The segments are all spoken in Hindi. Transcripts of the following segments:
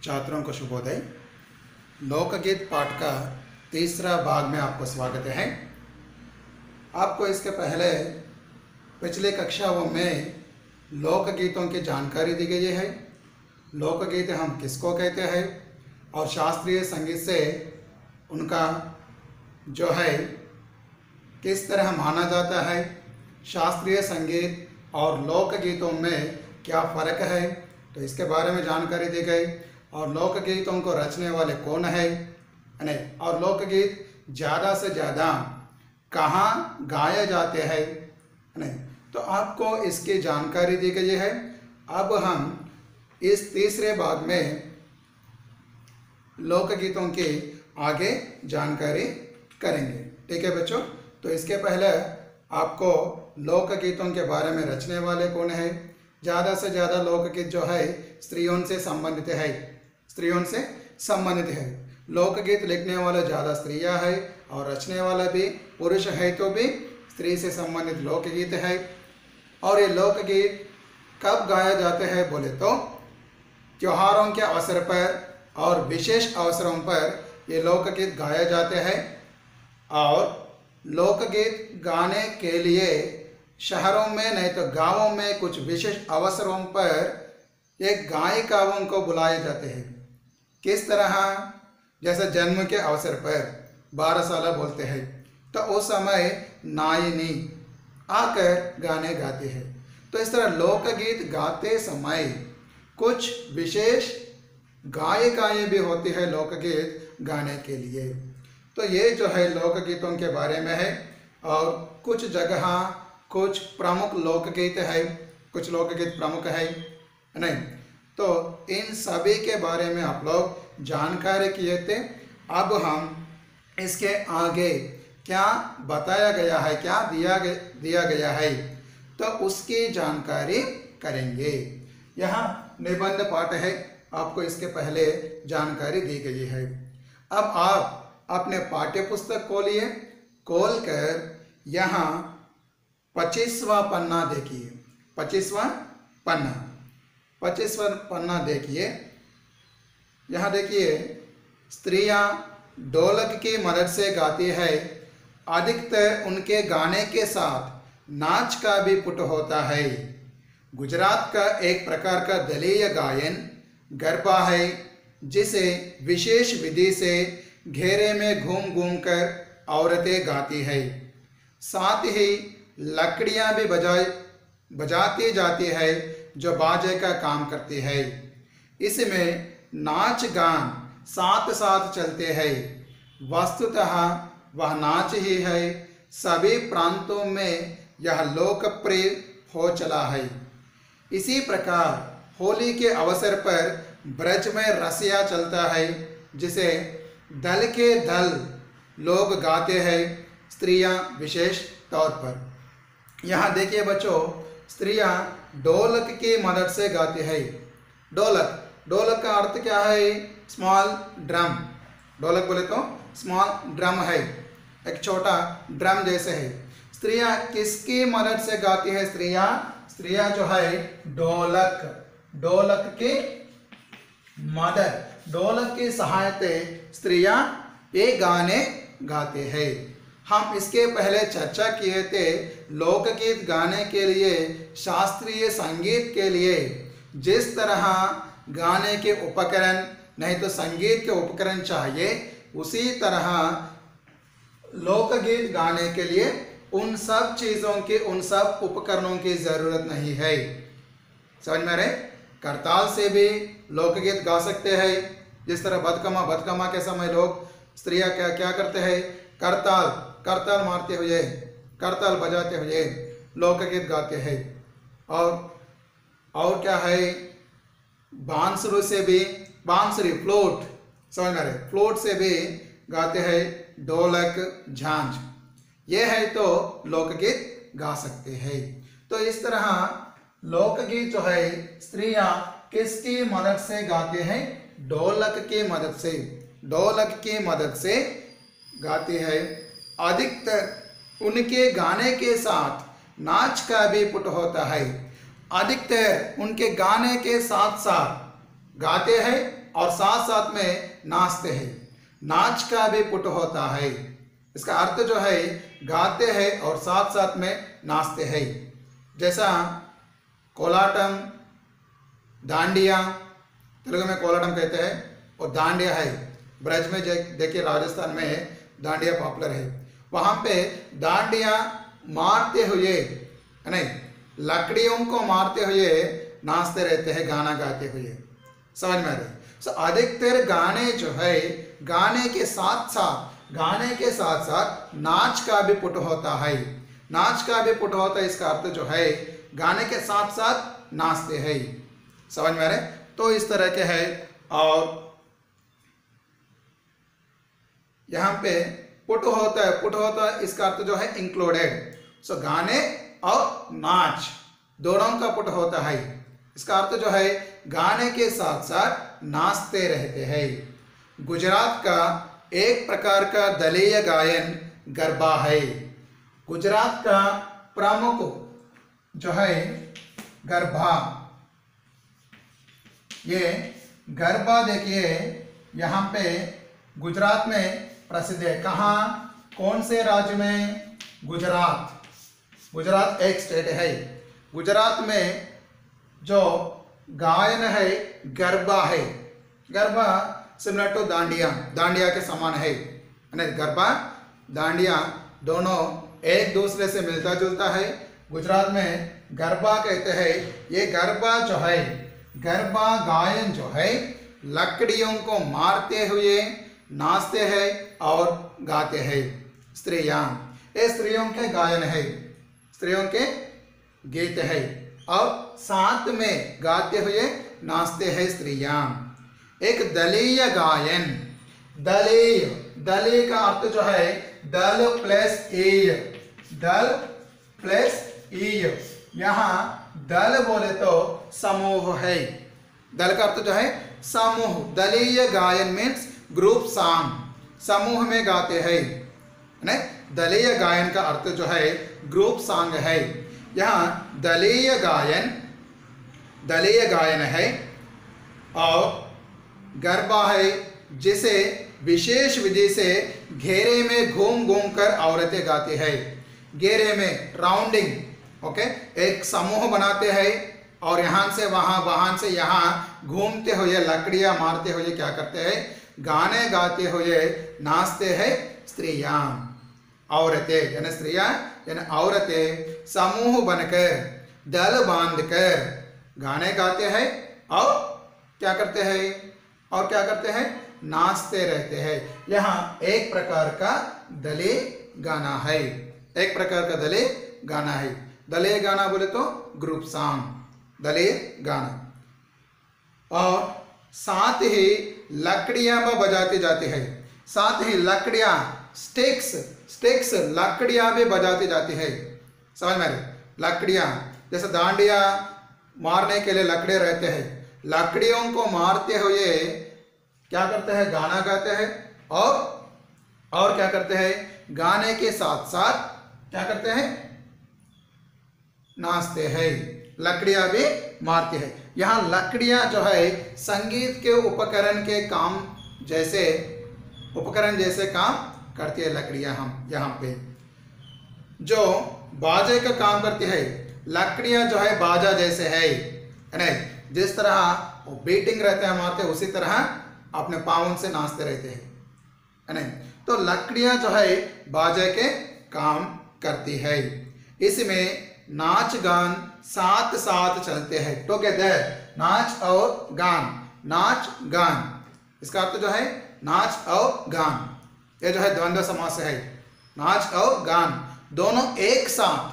छात्रों को शुभोदय। लोकगीत पाठ का तीसरा भाग में आपको स्वागत है। आपको इसके पहले पिछले कक्षाओं में लोकगीतों की जानकारी दी गई है। लोकगीत हम किसको कहते हैं और शास्त्रीय संगीत से उनका जो है किस तरह माना जाता है, शास्त्रीय संगीत और लोकगीतों में क्या फ़र्क है, तो इसके बारे में जानकारी दी गई। और लोकगीतों को रचने वाले कौन है नहीं, और लोकगीत ज़्यादा से ज़्यादा कहाँ गाए जाते हैं नहीं, तो आपको इसकी जानकारी दी गई है। अब हम इस तीसरे भाग में लोकगीतों की आगे जानकारी करेंगे। ठीक है बच्चों, तो इसके पहले आपको लोकगीतों के बारे में रचने वाले कौन है। ज़्यादा से ज़्यादा लोकगीत जो है स्त्रियों से संबंधित है, स्त्रियों से संबंधित है। लोकगीत लिखने वाले ज़्यादा स्त्रियां है और रचने वाला भी पुरुष है, तो भी स्त्री से संबंधित लोकगीत है। और ये लोकगीत कब गाए जाते हैं बोले तो त्योहारों के अवसर पर और विशेष अवसरों पर ये लोकगीत गाए जाते हैं। और लोकगीत गाने के लिए शहरों में नहीं तो गांवों में कुछ विशेष अवसरों पर एक गायिकाओं को बुलाए जाते हैं। किस तरह, जैसे जन्म के अवसर पर 12 साल बोलते हैं, तो उस समय नायिनी आकर गाने गाते हैं। तो इस तरह लोकगीत गाते समय कुछ विशेष गायिकाएं भी होती है लोकगीत गाने के लिए। तो ये जो है लोकगीतों के बारे में है। और कुछ जगह कुछ प्रमुख लोकगीत है, कुछ लोकगीत प्रमुख है नहीं, तो इन सभी के बारे में आप लोग जानकारी किए थे। अब हम इसके आगे क्या बताया गया है, क्या दिया गया है, तो उसकी जानकारी करेंगे। यहाँ निबंध पाठ है, आपको इसके पहले जानकारी दी गई है। अब आप अपने पाठ्य पुस्तक खोलिए, खोल कर यहाँ 25वां पन्ना देखिए। 25वां पन्ना देखिए। यहाँ देखिए, स्त्रियां ढोलक की मदद से गाती है। अधिकतर उनके गाने के साथ नाच का भी पुट होता है। गुजरात का एक प्रकार का दलीय गायन गरबा है, जिसे विशेष विधि से घेरे में घूम घूम कर औरतें गाती है। साथ ही लकड़ियां भी बजाती जाती है, जो बाजे का काम करती है। इसमें नाच गान साथ साथ चलते हैं। वस्तुतः वह नाच ही है। सभी प्रांतों में यह लोकप्रिय हो चला है। इसी प्रकार होली के अवसर पर ब्रज में रसिया चलता है, जिसे दल के दल लोग गाते हैं, स्त्रियां विशेष तौर पर। यहाँ देखिए बच्चों, स्त्रियां ढोलक की मदद से गाती है। ढोलक का अर्थ क्या है? Small drum. ढोलक बोले तो स्मॉल ड्रम है, एक छोटा ड्रम जैसे है। स्त्रियां किसकी मदद से गाती है? स्त्रियां जो है ढोलक की मदद, ढोलक की सहायता स्त्रियां ये गाने गाते हैं। हम इसके पहले चर्चा किए थे, लोकगीत गाने के लिए, शास्त्रीय संगीत के लिए जिस तरह गाने के उपकरण नहीं तो संगीत के उपकरण चाहिए, उसी तरह लोकगीत गाने के लिए उन सब चीज़ों की, उन सब उपकरणों की ज़रूरत नहीं है। समझ में रहे? करताल से भी लोकगीत गा सकते हैं। जिस तरह बदकमा के समय लोग स्त्रियां क्या करते हैं? करताल मारते हुए, करताल बजाते हुए लोकगीत गाते हैं। और क्या है? बांसुरी से भी, फ्लूट, समझ में रहे, फ्लूट से भी गाते हैं। ढोलक, झांझ, ये है तो लोकगीत गा सकते हैं। तो इस तरह लोकगीत जो है स्त्रियां किसकी मदद से गाते हैं? ढोलक की मदद से गाती है। अधिकतर उनके गाने के साथ नाच का भी पुट होता है। अधिकतर उनके गाने के साथ साथ गाते हैं और साथ साथ में नाचते हैं। नाच का भी पुट होता है। इसका अर्थ जो है गाते हैं और साथ साथ में नाचते हैं। जैसा कोलाटम, दांडिया, तेलुगु में कोलाटम कहते हैं, और दांडिया है। ब्रज में देखिए राजस्थान में दांडिया पॉपुलर है। वहाँ पे दांडिया मारते हुए, नहीं, लकड़ियों को मारते हुए नाचते रहते हैं, गाना गाते हुए। समझ में आ रही? अधिकतर गाने जो है गाने के साथ साथ नाच का भी पुट होता है। नाच का भी पुट होता है, इसका अर्थ जो है गाने के साथ साथ नाचते हैं। समझ में आ रहे? तो इस तरह के है। और यहाँ पे पुट होता है, इसका अर्थ जो है इंक्लूडेड। सो गाने और नाच दोनों का पुट होता है। इसका अर्थ जो है गाने के साथ साथ नाचते रहते हैं। गुजरात का एक प्रकार का दलीय गायन गरबा है। गुजरात का प्रमुख जो है गरबा, ये गरबा देखिए यहाँ पे गुजरात में प्रसिद्ध है। कहाँ, कौन से राज्य में? गुजरात एक स्टेट है। गुजरात में जो गायन है गरबा है। गरबा सिमिलर टू दांडिया के समान है। गरबा दांडिया दोनों एक दूसरे से मिलता जुलता है। गुजरात में गरबा कहते हैं। ये गरबा जो है, गरबा गायन जो है लकड़ियों को मारते हुए नाचते हैं और गाते हैं। स्त्रियां, ये स्त्रियों के गायन है, स्त्रियों के गीत है, और साथ में गाते हुए नाचते हैं स्त्रियां। एक दलीय गायन, दलीय का अर्थ जो है दल प्लस ईय। यहाँ दल बोले तो समूह है। दल का अर्थ जो है समूह। दलीय गायन मीन्स ग्रुप सॉन्ग, समूह में गाते हैं। दलीय गायन का अर्थ जो है ग्रुप सॉन्ग है। यहाँ दलीय गायन है। और गरबा है जिसे विशेष विधि से घेरे में घूम घूम कर औरतें गाती है। घेरे में राउंडिंग, ओके, एक समूह बनाते हैं और यहाँ से वहाँ से यहाँ घूमते हुए लकड़ियाँ मारते हुए क्या करते हैं? गाने गाते हुए नाचते हैं स्त्रियां, औरतें, यानी स्त्रियां यानी औरतें समूह बनकर, दल बांधकर गाने गाते हैं और क्या करते हैं? नाचते रहते हैं। यहाँ एक प्रकार का दलीय गाना है। एक प्रकार का दलीय गाना है। दलीय गाना बोले तो ग्रुप सॉन्ग, दलीय गाना। और साथ ही लकड़ियां बजाती जाती है। साथ ही लकड़ियां, स्टिक्स लकड़ियां भी बजाती जाती है। समझ में? लकड़ियां, जैसे दांडिया मारने के लिए लकड़े रहते हैं। लकड़ियों को मारते हुए क्या करते हैं? गाना गाते हैं। और क्या करते हैं? गाने के साथ साथ क्या करते हैं? नाचते हैं। लकड़ियां भी मारते हैं। यहाँ लकड़ियां जो है संगीत के उपकरण जैसे काम करती है। लकड़ियां हम यहाँ पे जो बाजे का काम करती है, लकड़ियां जो है बाजा जैसे है। जिस तरह वो बीटिंग रहते हैं मारते, उसी तरह अपने पाँव से नाचते रहते हैं। तो लकड़ियां जो है बाजे के काम करती है। इसमें नाच गान साथ साथ चलते हैं, टुगेदर। नाच और गान, नाच गान, इसका अर्थ जो है नाच और गान, ये जो है द्वंद्व समास है। नाच और गान दोनों एक साथ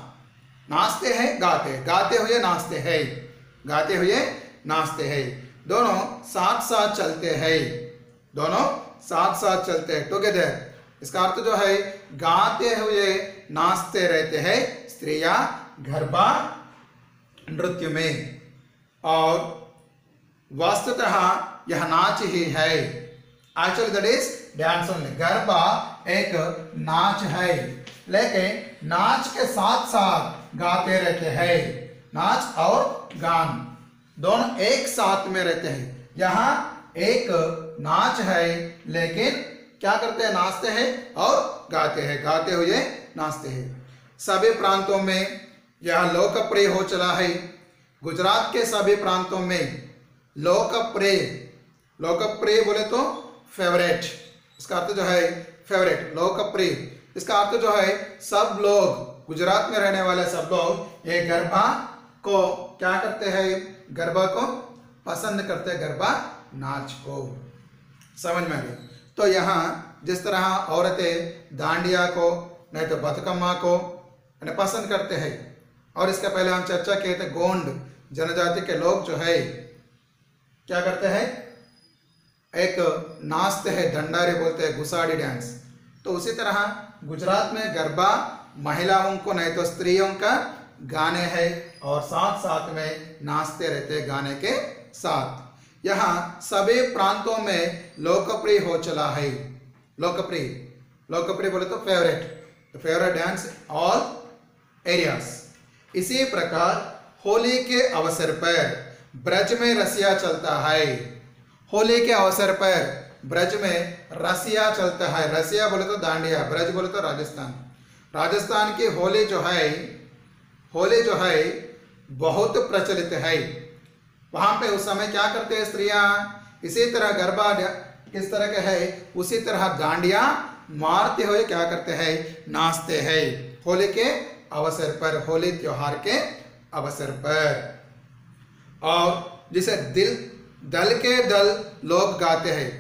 नाचते हैं, गाते हुए नाचते हैं, गाते हुए नाचते हैं। दोनों साथ साथ चलते हैं, दोनों साथ साथ चलते हैं, टुगेदर। इसका अर्थ जो है गाते हुए नाचते रहते हैं स्त्रियां गरबा नृत्य में। और वस्तुतः यह नाच ही है। Actually that is dance only. Garba एक नाच है, लेकिन नाच के साथ साथ गाते रहते हैं। नाच और गान दोनों एक साथ में रहते हैं। यहाँ एक नाच है, लेकिन क्या करते हैं, नाचते हैं और गाते हैं, गाते हुए नाचते हैं। सभी प्रांतों में यह लोकप्रिय हो चला है। गुजरात के सभी प्रांतों में लोकप्रिय, लोकप्रिय बोले तो फेवरेट, इसका अर्थ जो है फेवरेट, लोकप्रिय, इसका अर्थ जो है सब लोग, गुजरात में रहने वाले सब लोग ये गरबा को क्या करते हैं, गरबा को पसंद करते हैं, गरबा नाच को। समझ में आ गया? तो यहाँ जिस तरह औरतें दांडिया को नहीं तो बतकम्मा को पसंद करते हैं, और इसके पहले हम चर्चा किए थे गोंड जनजाति के लोग जो है क्या करते हैं, एक नाचते हैं, डंडारे बोलते हैं, गुसाड़ी डांस। तो उसी तरह गुजरात में गरबा महिलाओं को नहीं तो स्त्रियों का गाने हैं, और साथ साथ में नाचते रहते हैं गाने के साथ। यहाँ सभी प्रांतों में लोकप्रिय हो चला है। लोकप्रिय, लोकप्रिय बोले तो फेवरेट डांस ऑल एरियाज। इसी प्रकार होली के अवसर पर ब्रज में रसिया चलता है। होली के अवसर पर ब्रज में रसिया चलता है। रसिया बोले तो दांडिया, ब्रज बोले तो राजस्थान। राजस्थान की होली जो है बहुत प्रचलित है। वहां पे उस समय क्या करते हैं स्त्रियां, इसी तरह गरबा किस तरह के है उसी तरह दांडिया मारते हुए क्या करते हैं, नाचते हैं होली के अवसर पर, होली त्योहार के अवसर पर। और जिसे दल के दल लोग गाते हैं।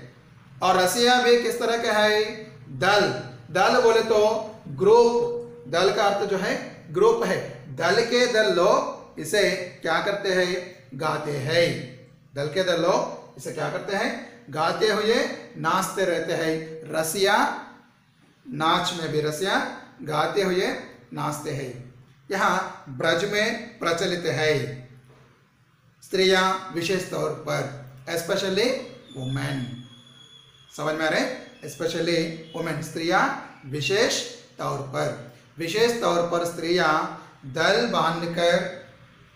और रसिया भी किस तरह के है, दल बोले तो ग्रुप, दल का अर्थ जो है ग्रुप है। दल के दल लोग इसे क्या करते हैं, गाते हैं। दल के दल लोग इसे क्या करते हैं, गाते हुए नाचते रहते हैं। रसिया, नाच में भी रसिया, गाते हुए नाचते हैं। यहाँ ब्रज में प्रचलित है। स्त्रियां विशेष तौर पर, स्पेशली वुमेन, समझ में आ रहे, स्पेशली वुमेन, स्त्रियां विशेष तौर पर स्त्रियां दल बांधकर,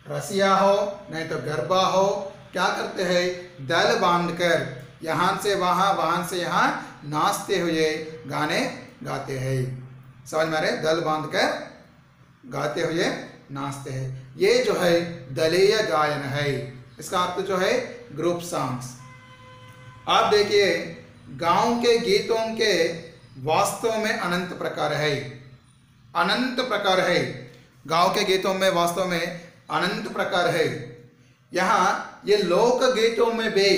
रसिया हो नहीं तो गरबा हो, क्या करते हैं, दल बांधकर यहाँ से वहां से यहाँ नाचते हुए गाने गाते हैं। समझ में आ रहे, दल बांधकर गाते हुए नाचते हैं। ये जो है दलीय गायन है, इसका अर्थ जो है ग्रुप सॉन्ग्स। आप देखिए गांव के गीतों के वास्तव में अनंत प्रकार है, अनंत प्रकार है। गांव के गीतों में वास्तव में अनंत प्रकार है। यहाँ ये लोक गीतों में भी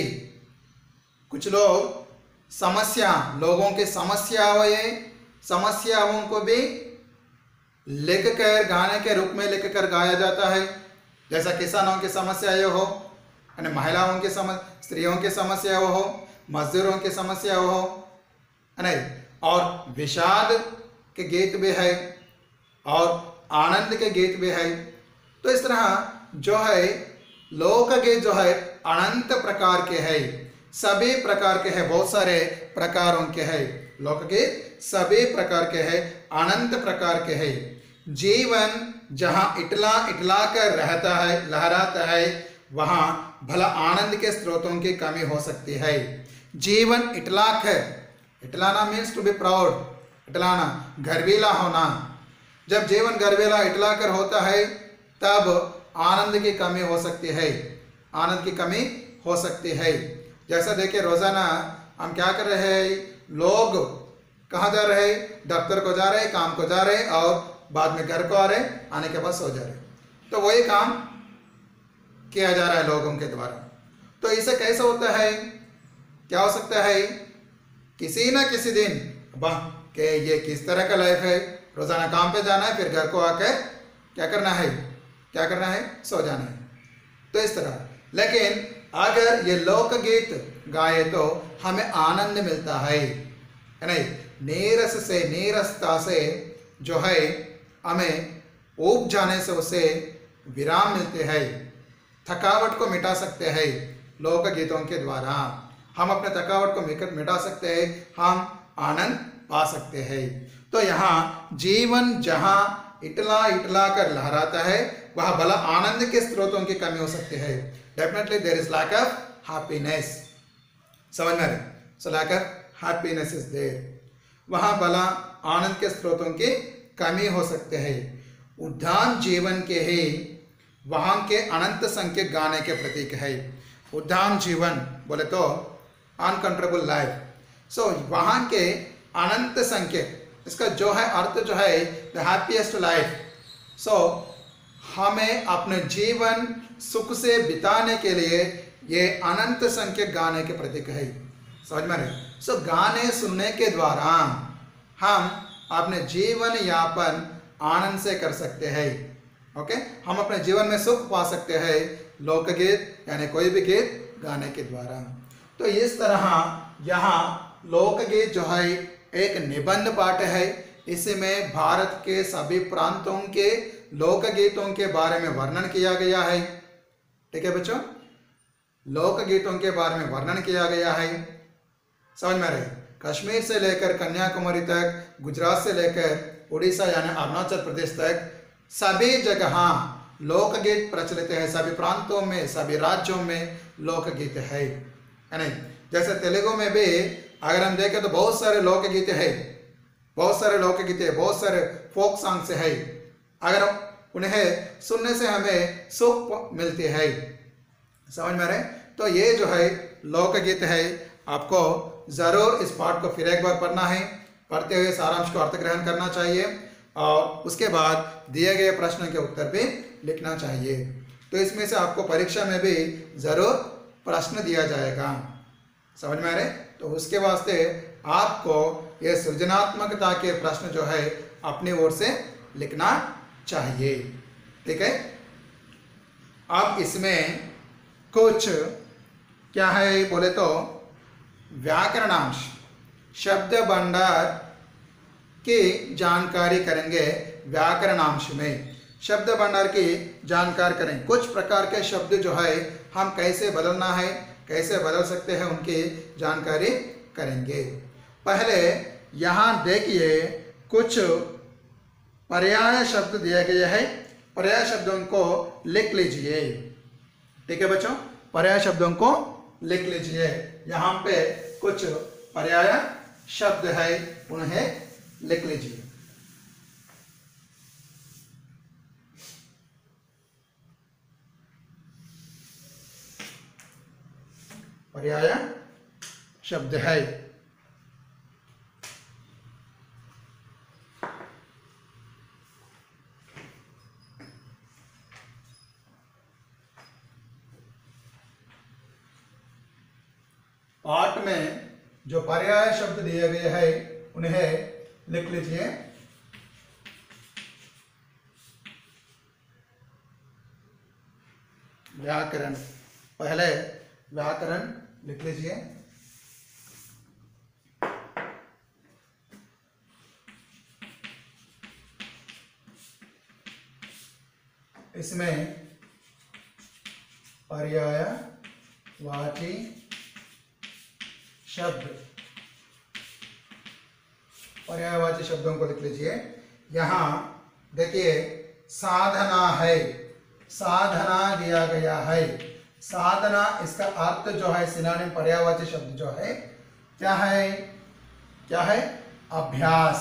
कुछ लोग समस्या, लोगों की समस्याओं को भी लिखकर गाने के रूप में लिखकर गाया जाता है। जैसा किसानों की समस्या ये हो, महिलाओं की स्त्रियों की समस्या हो, मजदूरों की समस्या हो, नहीं, और विषाद के गीत भी है और आनंद के गीत भी है। तो इस तरह जो है लोकगीत जो है अनंत प्रकार के है, सभी प्रकार के है, बहुत सारे प्रकारों के है। लोकगीत सभी प्रकार के है, अनंत प्रकार के है। जीवन जहाँ इटला कर रहता है, लहराता है, वहाँ भला आनंद के स्रोतों की कमी हो सकती है। जीवन इटलाक है, इटलाना मीन्स टू बी प्राउड, इटलाना गर्वीला होना। जब जीवन गर्वीला इटलाकर होता है तब आनंद की कमी हो सकती है, आनंद की कमी हो सकती है। जैसा देखिए रोजाना हम क्या कर रहे हैं, लोग कहाँ जा रहे हैं, दफ्तर को जा रहे हैं, काम को जा रहे हैं, और बाद में घर को आ रहे, आने के बाद सो जा रहे। तो वही काम किया जा रहा है लोगों के द्वारा। तो इसे कैसे होता है, क्या हो सकता है, किसी ना किसी दिन वाह कि ये किस तरह का लाइफ है, रोजाना काम पे जाना है, फिर घर को आकर क्या करना है, सो जाना है। तो इस तरह, लेकिन अगर ये लोकगीत गाए तो हमें आनंद मिलता है नहीं, नीरसता से जो है हमें ऊब जाने से उसे विराम मिलते हैं, थकावट को मिटा सकते हैं। लोकगीतों के द्वारा हम अपने थकावट को मिटा सकते हैं, हम आनंद पा सकते हैं। तो यहाँ जीवन जहाँ इटला कर लहराता है, वह भला आनंद के स्रोतों की कमी हो सकती है। Definitely there is lack of happiness. समझ में आ रही? So lack of happiness is there, वहां भला आनंद के स्रोतों की कमी हो सकते हैं। उद्यान जीवन के ही वहां के अनंत संख्य गाने के प्रतीक है। उद्यान जीवन बोले तो अनकंट्रोलेबल लाइफ, सो वहां के अनंत संख्य, इसका जो है अर्थ जो है द हैप्पीएस्ट लाइफ। सो हमें अपने जीवन सुख से बिताने के लिए ये अनंत संख्य गाने के प्रतीक है। समझ में रहे? सो गाने सुनने के द्वारा हम अपने जीवन यापन आनंद से कर सकते हैं। ओके, हम अपने जीवन में सुख पा सकते हैं लोकगीत यानी कोई भी गीत गाने के द्वारा। तो इस तरह यहाँ लोकगीत जो है एक निबंध पाठ है। इसमें भारत के सभी प्रांतों के लोकगीतों के बारे में वर्णन किया गया है। ठीक है बच्चों, लोकगीतों के बारे में वर्णन किया गया है। समझ में रहे? कश्मीर से लेकर कन्याकुमारी तक, गुजरात से लेकर उड़ीसा यानी अरुणाचल प्रदेश तक सभी जगह लोकगीत प्रचलित है। सभी प्रांतों में, सभी राज्यों में लोकगीत है नहीं? जैसे तेलुगु में भी अगर हम देखें तो बहुत सारे लोकगीत है, बहुत सारे लोकगीत है, बहुत सारे फोक सॉन्ग्स है। अगर उन्हें सुनने से हमें सुख मिलती है। समझ में रहे? तो ये जो है लोकगीत है, आपको जरूर इस पाठ को फिर एक बार पढ़ना है। पढ़ते हुए सारांश को अर्थ ग्रहण करना चाहिए और उसके बाद दिए गए प्रश्न के उत्तर भी लिखना चाहिए। तो इसमें से आपको परीक्षा में भी जरूर प्रश्न दिया जाएगा। समझ में आ रहे? तो उसके वास्ते आपको ये सृजनात्मकता के प्रश्न जो है अपनी ओर से लिखना चाहिए। ठीक है, अब इसमें कुछ क्या है बोले तो व्याकरणांश, शब्द भंडार की जानकारी करेंगे। व्याकरणांश में शब्द भंडार की जानकारी करें। कुछ प्रकार के शब्द जो है हम कैसे बदलना है, कैसे बदल सकते हैं, उनकी जानकारी करेंगे। पहले यहाँ देखिए कुछ पर्याय शब्द दिए गए हैं। पर्याय शब्दों को लिख लीजिए। ठीक है बच्चों, पर्याय शब्दों को लिख लीजिए। यहाँ पे कुछ पर्याय शब्द है, उन्हें लिख लीजिए। पर्याय शब्द है। पाठ में जो पर्याय शब्द दिए गए हैं उन्हें लिख लीजिए। व्याकरण, पहले व्याकरण लिख लीजिए। इसमें पर्यायवाची शब्द, पर्यायवाची शब्दों को लिख लीजिए। यहाँ देखिए साधना है, साधना दिया गया है। साधना, इसका अर्थ जो है सिनोनिम पर्यायवाची शब्द जो है क्या है? क्या है? अभ्यास।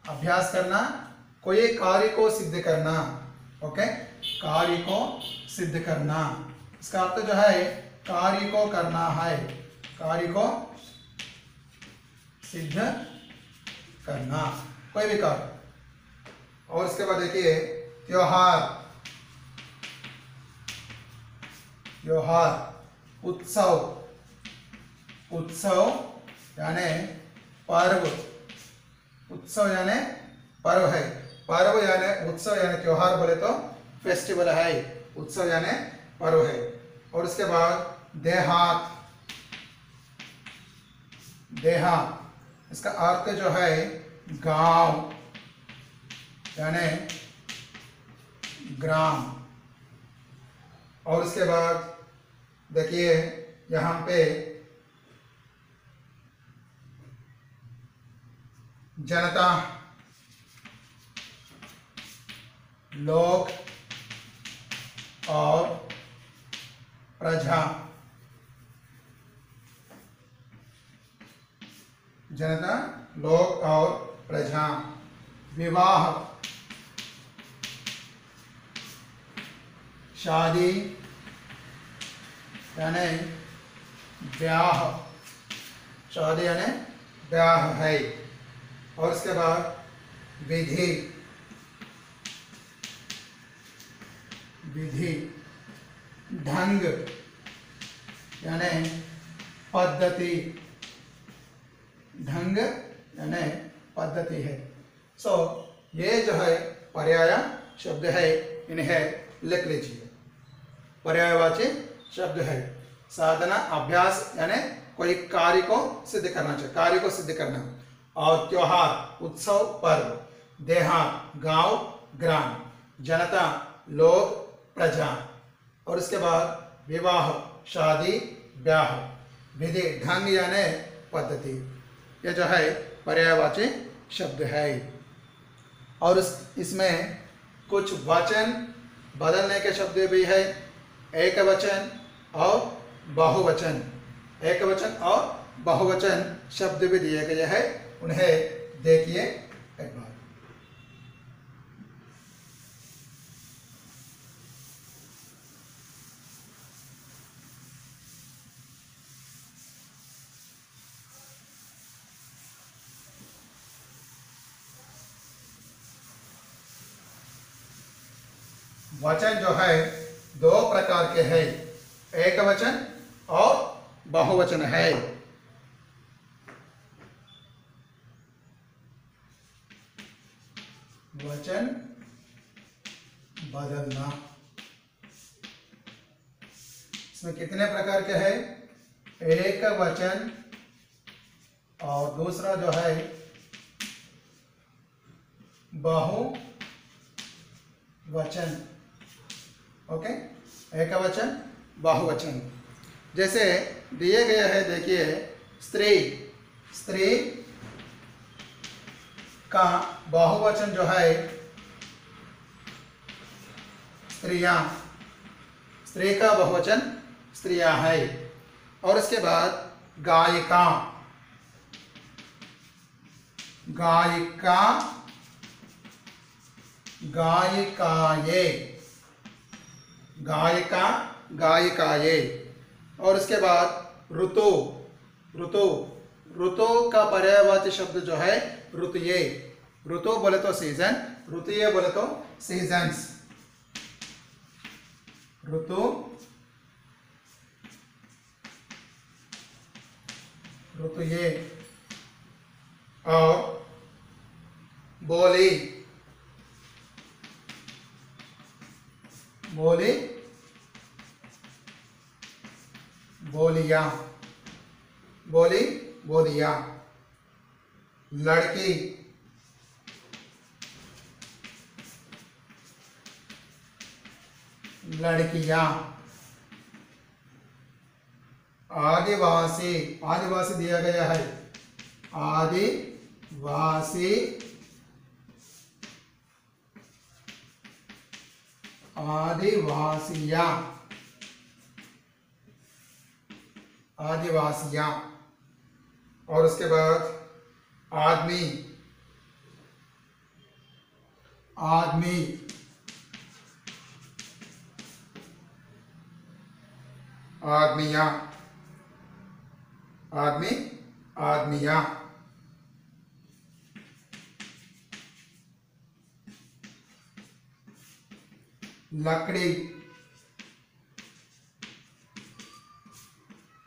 अभ्यास करना, कोई कार्य को सिद्ध करना। ओके, कार्य को सिद्ध करना, इसका अर्थ जो है कार्य को करना है, कार्य को सिद्ध करना, कोई भी कार्य। और इसके बाद देखिए त्योहार, त्योहार, उत्सव, उत्सव यानी पर्व, उत्सव यानी पर्व है। पर्व यानी उत्सव यानी त्योहार बोले तो फेस्टिवल है, उत्सव यानी पर्व है। और उसके बाद देहात, देहात, इसका अर्थ जो है गांव यानी ग्राम। और उसके बाद देखिए यहाँ पे जनता, लोक और प्रजा, जनता, लोग और प्रजा। विवाह, शादी यानी ब्याह, शादी यानी ब्याह है। और उसके बाद विधि, विधि, ढंग यानी पद्धति, ढंग यानी पद्धति है। सो ये जो है पर्याय शब्द है, इन्हें लिख लीजिए। पर्यायवाची शब्द है। साधना, अभ्यास यानी कोई कार्य को सिद्ध करना चाहिए, कार्य को सिद्ध करना। और त्योहार, उत्सव, पर्व। देहात, गांव, ग्राम। जनता, लोग, प्रजा। और उसके बाद विवाह, शादी, ब्याह। विधि, ढंग यानी पद्धति। ये जो है पर्यायवाची शब्द है। और इसमें कुछ वचन बदलने के शब्द भी है, एक वचन और बहुवचन। एक वचन और बहुवचन शब्द भी दिए गए हैं, उन्हें देखिए एक बार। वचन जो है दो प्रकार के हैं, एक वचन और बहुवचन है। वचन बदलना, इसमें कितने प्रकार के हैं? एक वचन और दूसरा जो है बहुवचन। ओके, एक वचन, बहुवचन। जैसे दिए गए हैं, देखिए स्त्री, स्त्री का बहुवचन जो है स्त्रियां, स्त्री का बहुवचन स्त्रियां है। और इसके बाद गायिका, गायिका, गायिकाये, गायिका, गायिकाये। और इसके बाद ऋतु, ऋतु, ऋतु का पर्यायवाची शब्द जो है ऋतुये। ऋतु बोले तो सीजन, ऋतुये बोले तो सीजन्स। ऋतु, ऋतुये। और बोली, बोली, बोलिया, बोली, बोलिया। लड़की, लड़कियां। आदिवासी, आदिवासी दिया गया है, आदिवासी, आदिवासियां, आदिवासियां। और उसके बाद आदमी, आदमी, आदमियां, आदमी, आदमियां। लकड़ी,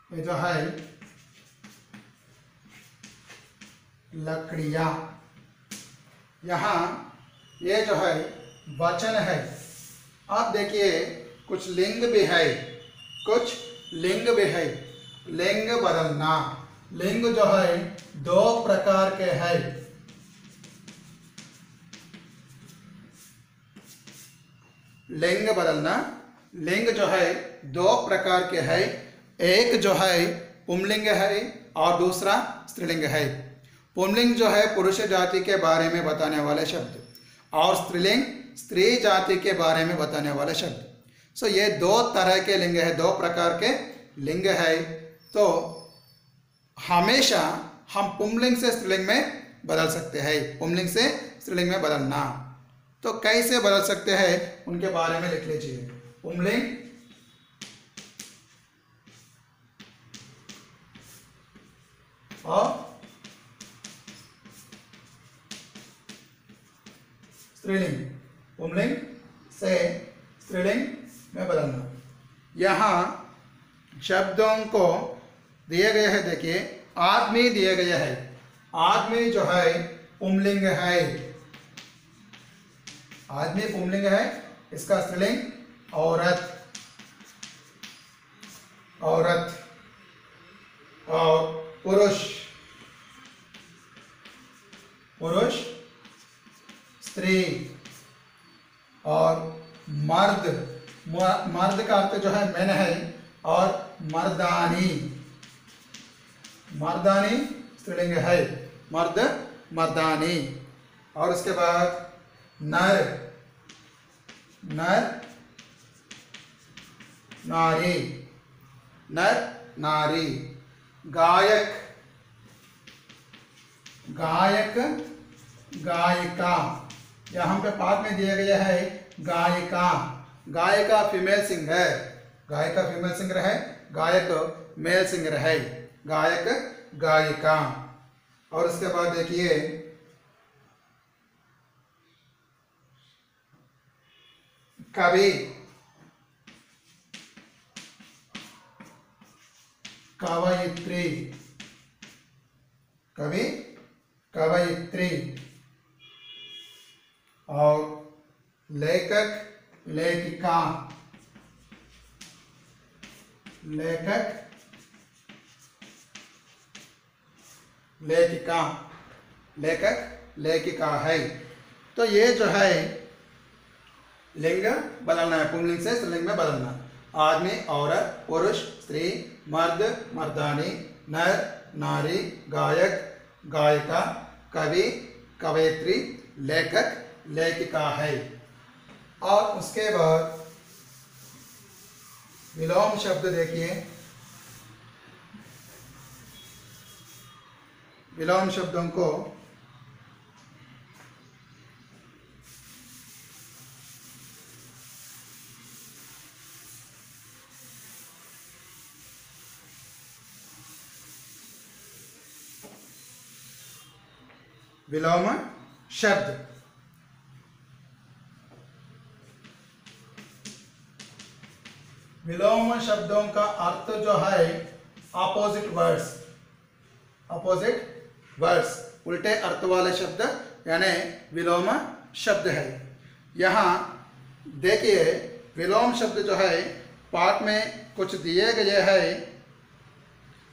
ये जो है लकड़ियां। यहाँ ये जो है वचन है। आप देखिए कुछ लिंग भी है, कुछ लिंग भी है। लिंग बदलना, लिंग जो है दो प्रकार के है। लिंग बदलना, लिंग जो है दो प्रकार के है। एक जो है पुंलिंग है और दूसरा स्त्रीलिंग है। पुंलिंग जो है पुरुष जाति के बारे में बताने वाले शब्द, और स्त्रीलिंग स्त्री जाति के बारे में बताने वाले शब्द। सो ये दो तरह के लिंग है, दो प्रकार के लिंग है। तो हमेशा हम पुंलिंग से स्त्रीलिंग में बदल सकते हैं। पुंलिंग से स्त्रीलिंग में बदलना तो कैसे बदल सकते हैं उनके बारे में लिख लीजिए। पुंलिंग और स्त्रीलिंग, पुंलिंग से स्त्रीलिंग में बदलना। यहाँ शब्दों को दिए गए हैं, देखिए आदमी दिए गए है। आदमी जो है पुंलिंग है, आदमी पुंलिंग है, इसका स्त्रीलिंग औरत, औरत। और पुरुष, पुरुष स्त्री। और मर्द, मर्द का अर्थ जो है मैन है। और मर्दानी, मर्दानी स्त्रीलिंग है, मर्द मर्दानी। और उसके बाद नर, नर नारी, नर नारी। गायक, गायक गायिका। यहाँ पे पाठ में दिया गया है गायिका। गायिका फीमेल सिंगर, गायिका फीमेल सिंगर है, गायक मेल सिंगर है। गायक गायिका। और उसके बाद देखिए कवि, कवयित्री, कवि कवयित्री। और लेखक लेखिका, लेखक लेखिका, लेखक लेखिका है। तो ये जो है लिंग बदलना है, पुंलिंग से स्त्रीलिंग में बदलना। आदमी औरत, पुरुष स्त्री, मर्द मर्दानी, नर नारी, गायक गायिका, कवि कवयित्री, लेखक लेखिका है। और उसके बाद विलोम शब्द देखिए। विलोम शब्दों को विलोम शब्द, विलोम शब्दों का अर्थ जो है अपोजिट वर्ड्स, अपोजिट वर्ड्स, उल्टे अर्थ वाले शब्द यानी विलोम शब्द है। यहाँ देखिए विलोम शब्द जो है पाठ में कुछ दिए गए हैं।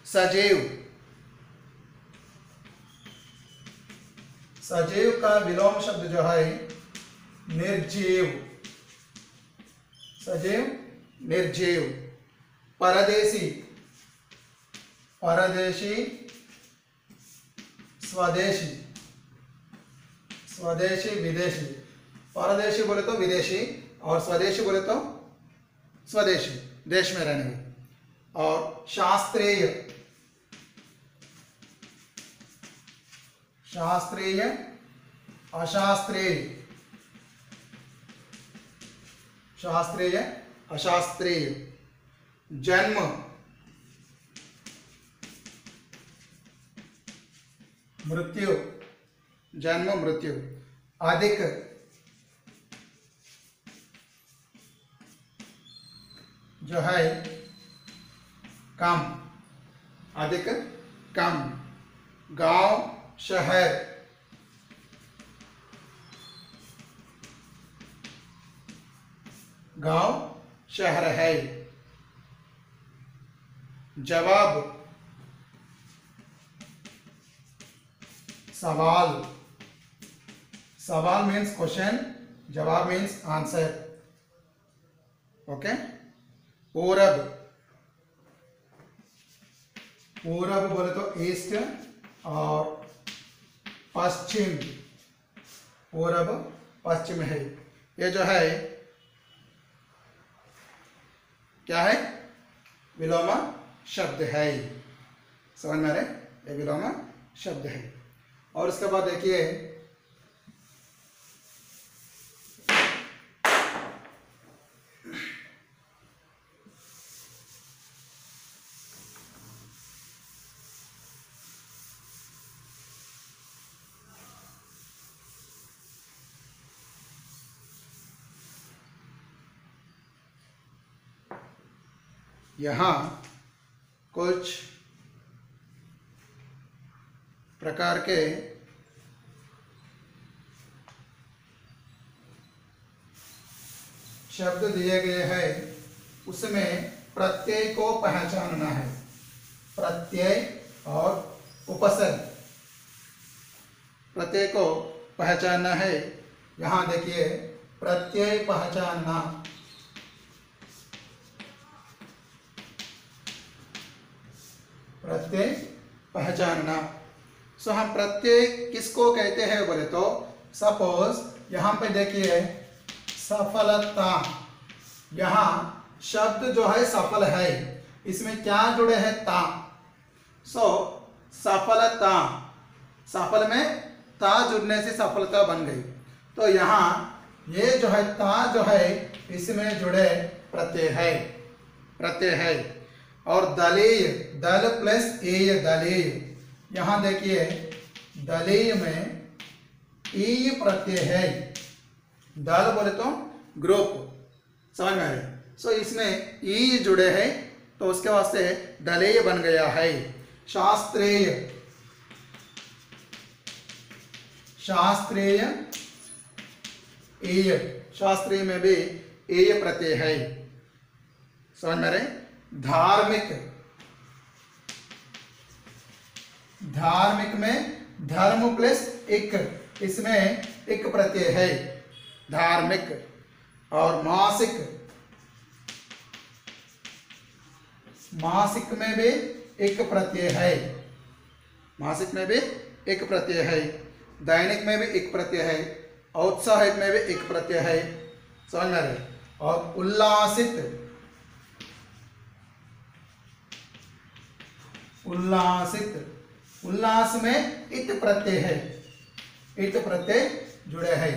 सजीव, सजीव का विलोम शब्द जो है निर्जीव, सजीव निर्जीव। परदेशी, परदेशी स्वदेशी, स्वदेशी विदेशी। परदेशी बोले तो विदेशी और स्वदेशी बोले तो स्वदेशी, देश में रहने वाले। और शास्त्रीय, शास्त्रीय अशास्त्रीय, शास्त्रीय अशास्त्रीय। जन्म, मृत्यु, जन्म मृत्यु। अधिक, जो है कम, अधिक कम। गांव शहर, गांव शहर है। जवाब, सवाल, सवाल मीन्स क्वेश्चन, जवाब मीन्स आंसर। ओके। पूरब, पूरब बोले तो ईस्ट और पश्चिम, पूरब पश्चिम है। ये जो है क्या है, विलोम शब्द है। समझ में आ रहे, ये विलोम शब्द है। और उसके बाद देखिए यहाँ कुछ प्रकार के शब्द दिए गए हैं, उसमें प्रत्यय को पहचानना है। प्रत्यय और उपसर्ग, प्रत्यय को पहचानना है। यहाँ देखिए प्रत्यय पहचानना, प्रत्यय पहचानना। सो हम प्रत्यय किसको कहते हैं बोले तो सपोज यहाँ पे देखिए सफलता, यहाँ शब्द जो है सफल है, इसमें क्या जुड़े हैं ता। सो सफलता, सफल में ता जुड़ने से सफलता बन गई। तो यहाँ ये जो है ता जो है इसमें जुड़े प्रत्यय है, प्रत्यय है। और दलीय, दल प्लस एय दलीय, यहाँ देखिए दलीय में ई प्रत्यय है। दल बोले तो ग्रुप, समझ में आए। सो इसमें ई जुड़े हैं तो उसके वास्ते दलीय बन गया है। शास्त्रीय, शास्त्रीय एय, शास्त्रीय में भी एय प्रत्यय है, समझ में रहे। धार्मिक, धार्मिक में धर्म प्लस इक, इसमें इक प्रत्यय है धार्मिक। और मासिक, मासिक में भी एक प्रत्यय है, मासिक में भी एक प्रत्यय है। दैनिक में भी एक प्रत्यय है, औत्साहिक में भी एक प्रत्यय है, समझ में रहे। और उल्लासित, उल्लासित, उल्लास में इत प्रत्यय है, इत प्रत्यय जुड़े हैं।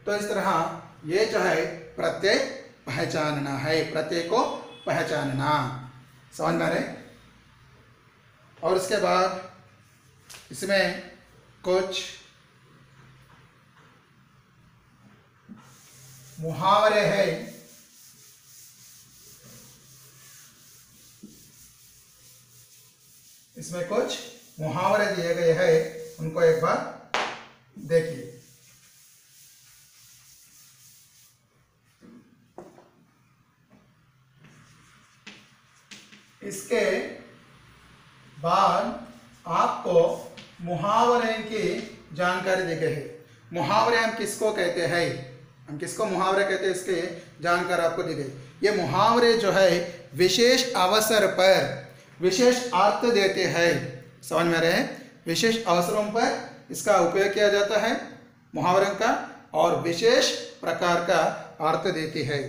तो इस तरह ये जो है प्रत्यय पहचानना है, प्रत्यय को पहचानना, समझ में आ रहे। और उसके बाद इसमें कुछ मुहावरे हैं, इसमें कुछ मुहावरे दिए गए हैं, उनको एक बार देखिए। इसके बाद आपको मुहावरे की जानकारी दी गई है। मुहावरे हम किसको कहते हैं, हम किसको मुहावरे कहते हैं, इसके जानकारी आपको दी गई। ये मुहावरे जो है विशेष अवसर पर विशेष अर्थ देते हैं, समझ में रहे। विशेष अवसरों पर इसका उपयोग किया जाता है मुहावरों का, और विशेष प्रकार का अर्थ देती है।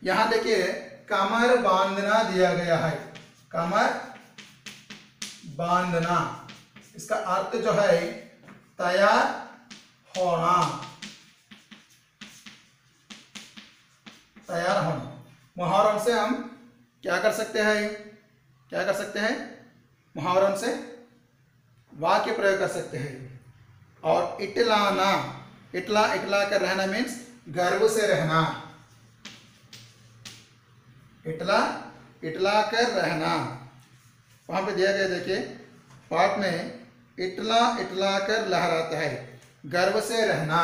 यहाँ देखिए कमर बांधना दिया गया है, कमर बांधना, इसका अर्थ जो है तैयार होना, तैयार होना। मुहावरों से हम क्या कर सकते हैं, क्या कर सकते हैं, मुहावरों से वाक्य प्रयोग कर सकते हैं। और इटलाना, इटला, इटला कर रहना मीन्स गर्व से रहना, इटला, इटला कर रहना। वहां पे दिया गया देखिए पाठ में, इटला इटला कर लहराता है, गर्व से रहना।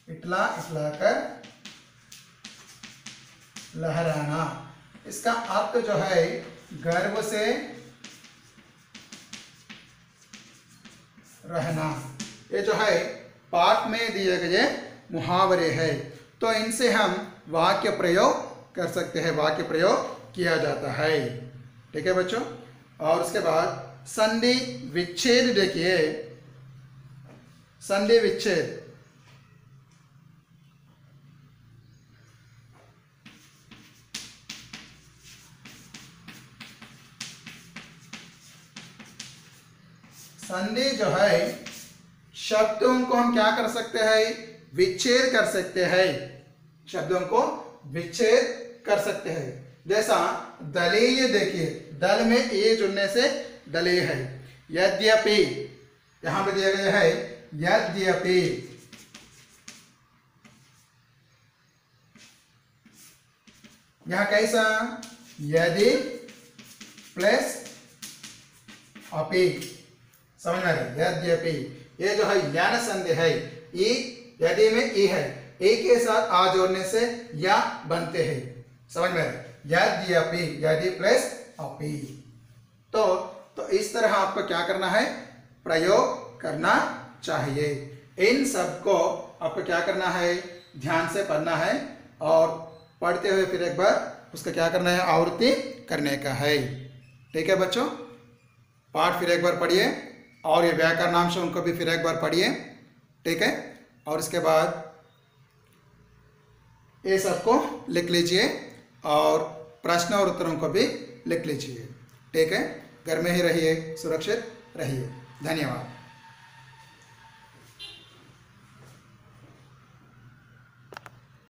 इटला इटला कर लहराना, इसका अर्थ जो है गर्व से रहना। ये जो है पाठ में दिए गए मुहावरे हैं, तो इनसे हम वाक्य प्रयोग कर सकते हैं, वाक्य प्रयोग किया जाता है। ठीक है बच्चों। और उसके बाद संधि विच्छेद देखिए, संधि विच्छेद, संधि जो है शब्दों को हम क्या कर सकते हैं, विच्छेद कर सकते हैं, शब्दों को विच्छेद कर सकते हैं। जैसा दलीय, देखिए दल में ए जुड़ने से दलीय है। यद्यपि यहां पे दिया गया है यद्यपि, यहां कैसा, यदि प्लस अपि, समझ में आ रहा है। यद्यपि ये जो है यन संधि है, ई यदि में ई है, ए के साथ आ जोड़ने से या बनते हैं, समझ में आ रहा है। यद्यपि, यदि प्लस अपि। तो इस तरह आपको क्या करना है, प्रयोग करना चाहिए। इन सब को आपको क्या करना है, ध्यान से पढ़ना है और पढ़ते हुए फिर एक बार उसका क्या करना है, आवृत्ति करने का है। ठीक है बच्चों, पाठ फिर एक बार पढ़िए और ये व्याकरणांश उनको भी फिर एक बार पढ़िए। ठीक है, और इसके बाद ये सबको लिख लीजिए और प्रश्न और उत्तरों को भी लिख लीजिए। ठीक है, घर में ही रहिए, सुरक्षित रहिए। धन्यवाद।